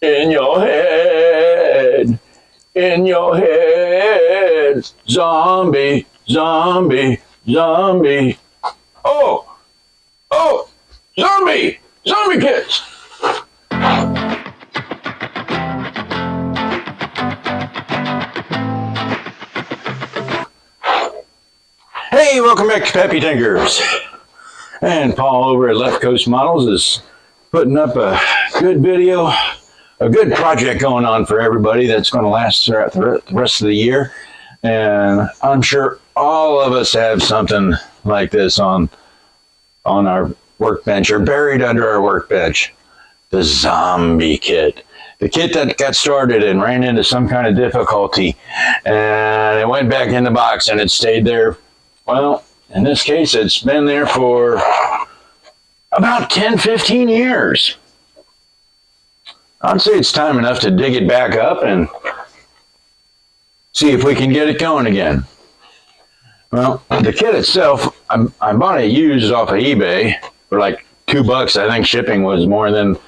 in your head, in your head, zombie, zombie, zombie. Oh, oh, zombie, zombie kids. Hey, welcome back to Pappy Tinkers. And Paul over at Left Coast Models is putting up a good video, a good project going on for everybody that's going to last throughout the rest of the year. And I'm sure all of us have something like this on our workbench or buried under our workbench. The zombie kit. The kit that got started and ran into some kind of difficulty. And it went back in the box and it stayed there. Well, in this case, it's been there for about 10, 15 years. I'd say it's time enough to dig it back up and see if we can get it going again. Well, the kit itself, I bought it used off of eBay for like $2. I think shipping was more than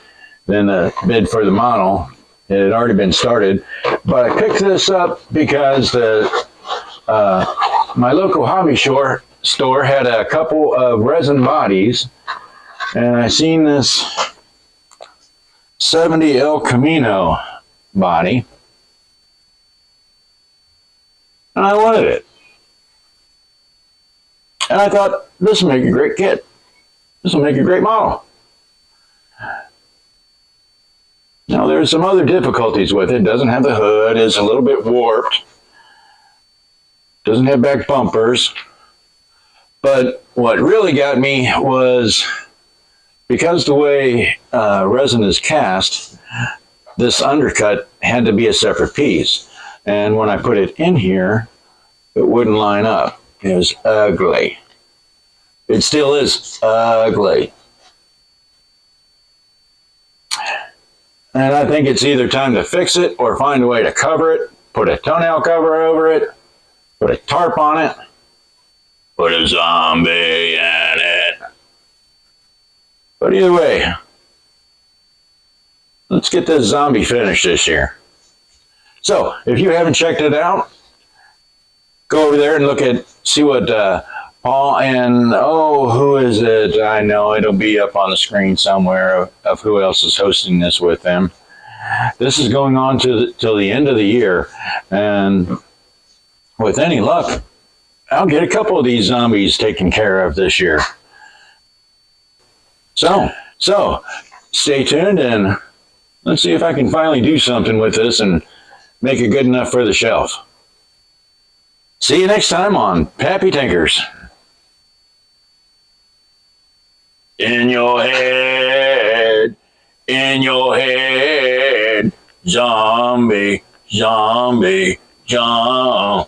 the bid for the model. It had already been started. But I picked this up because my local hobby store had a couple of resin bodies, and I seen this 70 El Camino body, and I wanted it. And I thought, this will make a great kit. This will make a great model. Now, there's some other difficulties with it. It doesn't have the hood. It's a little bit warped. Doesn't have back bumpers. But what really got me was, because the way resin is cast, this undercut had to be a separate piece. And when I put it in here, it wouldn't line up. It was ugly. It still is ugly. And I think it's either time to fix it or find a way to cover it, put a toenail cover over it, put a tarp on it, put a zombie in it. But either way, let's get this zombie finished this year. So, if you haven't checked it out, go over there and see what Paul and, who is it? I know it'll be up on the screen somewhere of who else is hosting this with them. This is going on till the end of the year, and with any luck, I'll get a couple of these zombies taken care of this year. So stay tuned and let's see if I can finally do something with this and make it good enough for the shelf. See you next time on Pappy Tinkers. In your head, zombie, zombie, zombie.